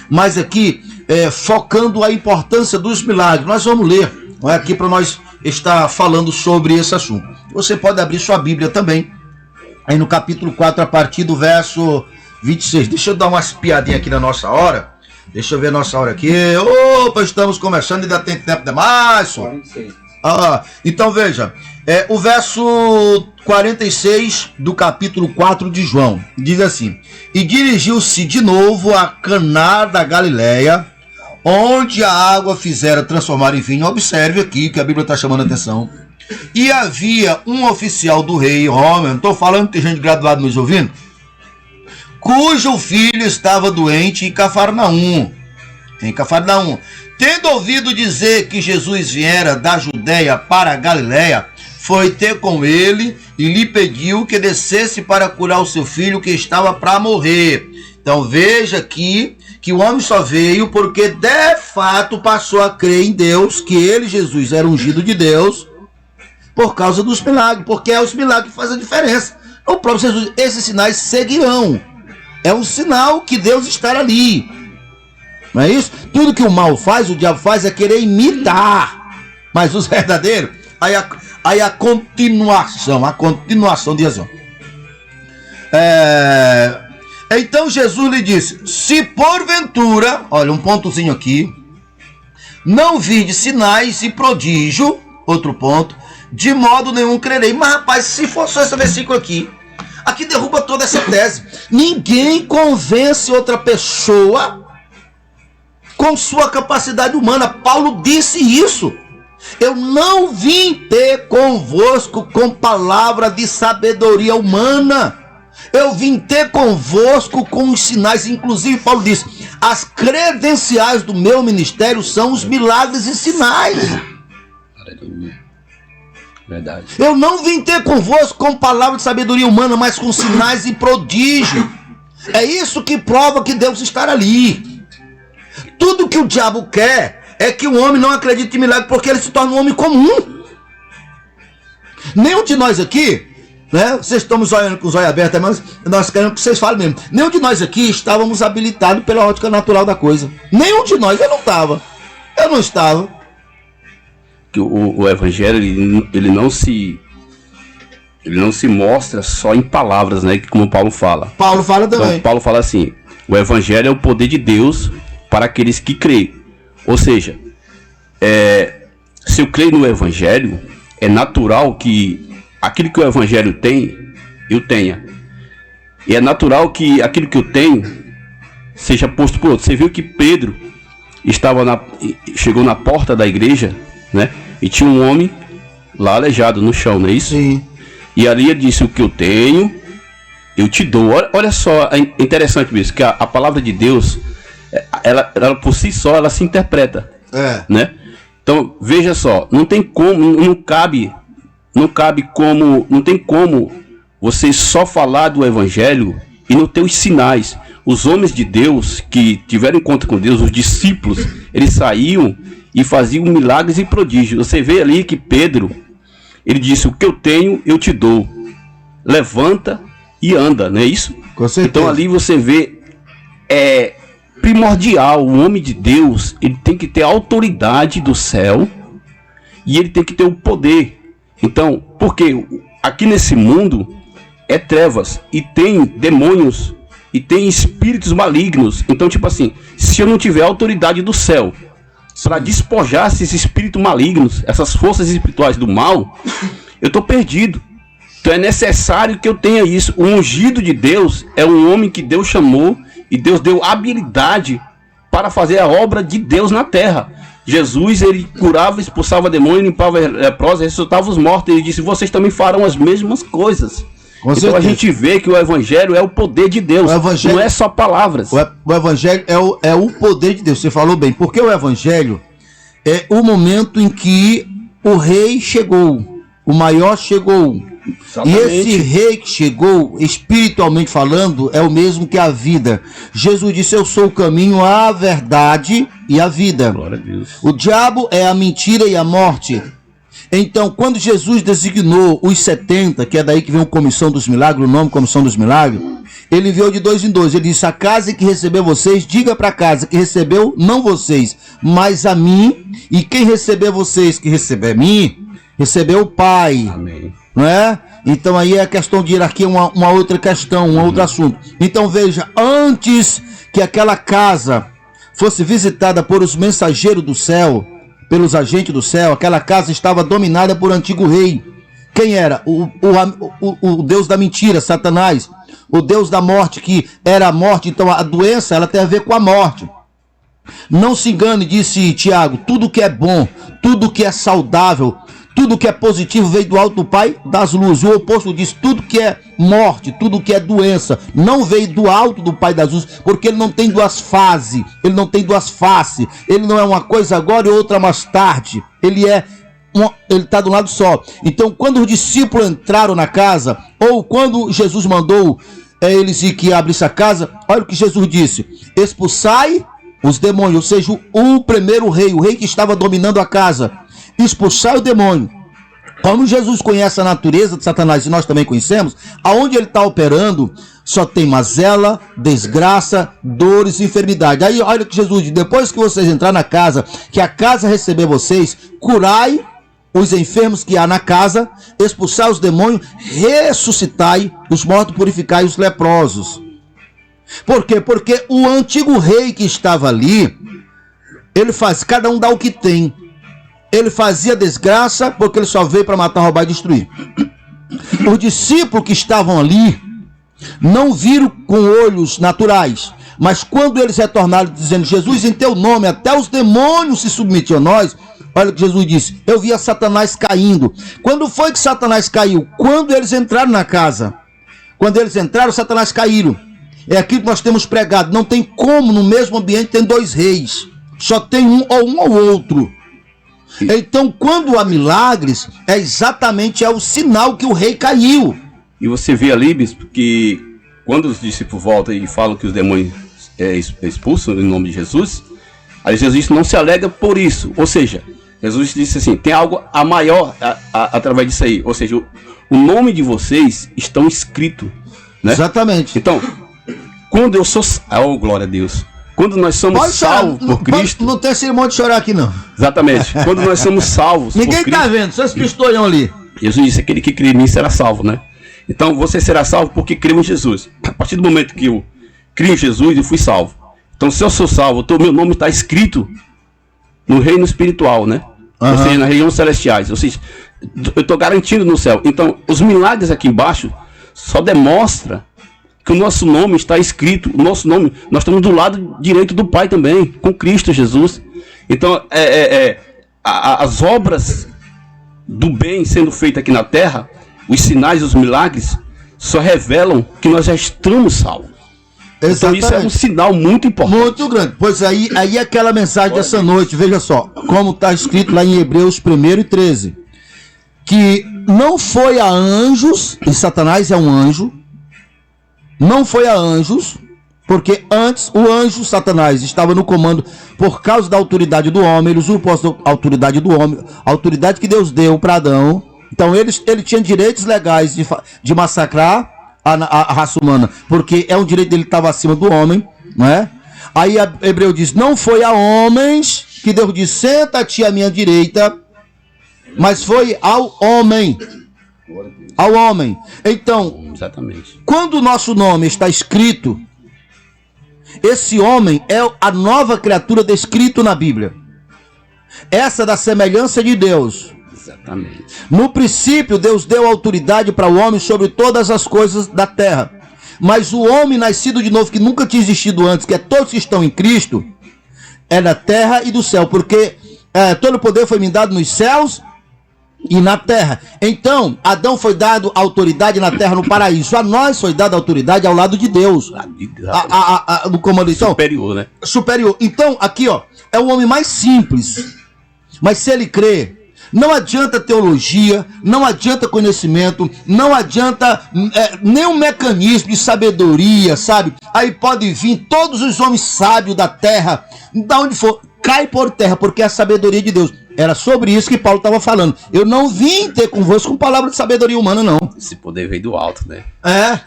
mas aqui focando a importância dos milagres. Nós vamos ler aqui para nós estar falando sobre esse assunto. Você pode abrir sua Bíblia também, aí no capítulo 4, a partir do verso 26. Deixa eu dar umas piadinhas aqui na nossa hora. Deixa eu ver a nossa hora aqui. Opa, estamos começando, ainda tem tempo demais. 46. Então veja, o verso 46 do capítulo 4 de João, diz assim: e dirigiu-se de novo a Caná da Galileia, onde a água fizera transformar em vinho. Observe aqui que a Bíblia está chamando a atenção. E havia um oficial do rei Roma, não estou falando, tem gente graduada nos ouvindo, cujo filho estava doente em Cafarnaum. Tendo ouvido dizer que Jesus viera da Judéia para a Galiléia, foi ter com ele e lhe pediu que descesse para curar o seu filho que estava para morrer. Então veja aqui que o homem só veio porque de fato passou a crer em Deus, que ele, Jesus, era ungido de Deus, por causa dos milagres, porque é os milagres que fazem a diferença. O próprio Jesus, esses sinais seguirão. É um sinal que Deus está ali. Não é isso? Tudo que o mal faz, o diabo faz, é querer imitar. Mas os verdadeiros, aí a continuação de razão. Então Jesus lhe disse: se porventura, olha um pontozinho aqui, não vide sinais e prodígio, outro ponto, de modo nenhum crerei. Mas rapaz, se for só esse versículo aqui derruba toda essa tese. Ninguém convence outra pessoa com sua capacidade humana. Paulo disse isso. Eu não vim ter convosco com palavra de sabedoria humana. Eu vim ter convosco com os sinais. Inclusive Paulo disse: as credenciais do meu ministério são os milagres e sinais. Aleluia. Verdade. Eu não vim ter convosco com palavra de sabedoria humana, mas com sinais e prodígio. É isso que prova que Deus está ali. Tudo que o diabo quer é que o homem não acredite em milagre, porque ele se torna um homem comum. Nenhum de nós aqui, né? Vocês estão nos olhando com os olhos abertos, mas nós queremos que vocês falem mesmo. Nenhum de nós aqui estávamos habilitados pela ótica natural da coisa. Nenhum de nós. Eu não estava. Eu não estava. Que o evangelho ele não se mostra só em palavras, né? Como Paulo fala. Paulo fala também. Então, Paulo fala assim: o evangelho é o poder de Deus para aqueles que creem. Ou seja, se eu creio no evangelho, é natural que aquilo que o evangelho tem, eu tenha. E é natural que aquilo que eu tenho seja posto por outro. Você viu que Pedro chegou na porta da igreja, né? E tinha um homem lá aleijado no chão, não é isso? Sim. E ali ele disse: o que eu tenho, eu te dou. Olha só, é interessante isso, que a palavra de Deus, ela por si só, ela se interpreta, né? Então, veja só, não tem como você só falar do evangelho e não ter os sinais. Os homens de Deus que tiveram encontro com Deus, os discípulos, eles saíam e faziam milagres e prodígios. Você vê ali que Pedro, ele disse: o que eu tenho, eu te dou. Levanta e anda, não é isso? Com certeza. Então ali você vê, primordial, o homem de Deus, ele tem que ter a autoridade do céu e ele tem que ter o poder. Então, porque aqui nesse mundo é trevas e tem demônios e tem espíritos malignos. Então, tipo assim, se eu não tiver a autoridade do céu para despojar esses espíritos malignos, essas forças espirituais do mal, eu estou perdido. Então é necessário que eu tenha isso. O ungido de Deus é um homem que Deus chamou e Deus deu habilidade para fazer a obra de Deus na terra. Jesus, ele curava, expulsava demônio, limpava leprosos, ressuscitava os mortos. Ele disse: vocês também farão as mesmas coisas. Com então certeza. A gente vê que o evangelho é o poder de Deus, não é só palavras. O evangelho é o poder de Deus. Você falou bem, porque o evangelho é o momento em que o rei chegou, o maior chegou. Exatamente. E esse rei que chegou, espiritualmente falando, é o mesmo que a vida. Jesus disse: eu sou o caminho, a verdade e a vida. Glória a Deus. O diabo é a mentira e a morte. Então, quando Jesus designou os 70, que é daí que vem a Comissão dos Milagres, o nome Comissão dos Milagres, ele enviou de 2 em 2. Ele disse: a casa que recebeu vocês, diga para a casa que recebeu não vocês, mas a mim. E quem receber vocês, que receber a mim, recebeu o Pai. Amém. Não é? Então aí é a questão de hierarquia, uma outra questão, um outro assunto. Então veja, antes que aquela casa fosse visitada por os mensageiros do céu, pelos agentes do céu, aquela casa estava dominada por um antigo rei. Quem era? O Deus da mentira, Satanás. O Deus da morte, que era a morte. Então a doença, ela tem a ver com a morte. Não se engane, disse Tiago, tudo que é bom, tudo que é saudável, tudo que é positivo veio do alto do Pai das luzes. O oposto diz: tudo que é morte, tudo que é doença, não veio do alto do Pai das luzes, porque ele não tem duas fases, ele não tem duas faces, ele não é uma coisa agora e outra mais tarde, ele está do lado só. Então, quando os discípulos entraram na casa, ou quando Jesus mandou eles ir que abrisse a casa, olha o que Jesus disse: expulsai os demônios, ou seja, o primeiro rei, o rei que estava dominando a casa, expulsar o demônio. Como Jesus conhece a natureza de Satanás e nós também conhecemos, aonde ele está operando só tem mazela, desgraça, dores e enfermidade. Aí olha o que Jesus diz: depois que vocês entrar na casa, que a casa receber vocês, curai os enfermos que há na casa, expulsar os demônios, ressuscitai os mortos, purificai os leprosos. Por quê? Porque o antigo rei que estava ali, ele faz, cada um dá o que tem. Ele fazia desgraça porque ele só veio para matar, roubar e destruir. Os discípulos que estavam ali não viram com olhos naturais, mas quando eles retornaram dizendo: Jesus, em teu nome até os demônios se submetiam a nós, olha o que Jesus disse: eu via Satanás caindo. Quando foi que Satanás caiu? Quando eles entraram na casa. Quando eles entraram, Satanás caíram. É aquilo que nós temos pregado. Não tem como no mesmo ambiente ter dois reis. Só tem um ou outro. Então, quando há milagres, exatamente o sinal que o rei caiu. E você vê ali, bispo, que quando os discípulos voltam e falam que os demônios expulsam em nome de Jesus, aí Jesus não se alega por isso. Ou seja, Jesus disse assim: tem algo a maior através disso aí. Ou seja, o nome de vocês estão escrito, né? Exatamente. Então, quando eu sou... Oh, glória a Deus. Quando nós somos salvos por Cristo... Não tem cerimônia de chorar aqui, não. Exatamente. Quando nós somos salvos por Cristo... Ninguém está vendo, só esse pistolhão ali. Jesus disse: aquele que crê em mim será salvo, né? Então, você será salvo porque crê em Jesus. A partir do momento que eu criei em Jesus, eu fui salvo. Então, se eu sou salvo, meu nome está escrito no reino espiritual, né? Ou seja, nas regiões celestiais. Ou seja, eu estou garantido no céu. Então, os milagres aqui embaixo só demonstram que o nosso nome está escrito. O nosso nome, nós estamos do lado direito do Pai também, com Cristo Jesus. Então, as obras do bem sendo feitas aqui na terra, os sinais, os milagres, só revelam que nós já estamos salvos. Então isso é um sinal muito importante. Muito grande. Pois aí aquela mensagem dessa noite, veja só, como está escrito lá em Hebreus 1:13, que não foi a anjos, e Satanás é um anjo, não foi a anjos, porque antes o anjo Satanás estava no comando por causa da autoridade do homem, ele usurpou a autoridade do homem, a autoridade que Deus deu para Adão. Então ele tinha direitos legais de massacrar a raça humana, porque é um direito dele que estava acima do homem, não é? Aí Hebreu diz: não foi a homens que Deus disse: senta-te à minha direita, mas foi ao homem. Ao homem. Então, exatamente, quando o nosso nome está escrito, esse homem é a nova criatura descrito na Bíblia. Essa da semelhança de Deus. Exatamente. No princípio, Deus deu autoridade para o homem sobre todas as coisas da terra. Mas o homem nascido de novo, que nunca tinha existido antes, que é todos que estão em Cristo, é da terra e do céu. Porque todo o poder foi me dado nos céus e na terra. Então, Adão foi dado autoridade na terra, no paraíso. A nós foi dada autoridade ao lado de Deus. No comando. Então, superior, né? Superior. Então, aqui, ó, é o homem mais simples. Mas se ele crê, não adianta teologia, não adianta conhecimento, não adianta nenhum mecanismo de sabedoria, sabe? Aí pode vir todos os homens sábios da terra, da onde for, cai por terra, porque é a sabedoria de Deus. Era sobre isso que Paulo estava falando. Eu não vim ter convosco com palavra de sabedoria humana, não. Esse poder veio do alto, né? É.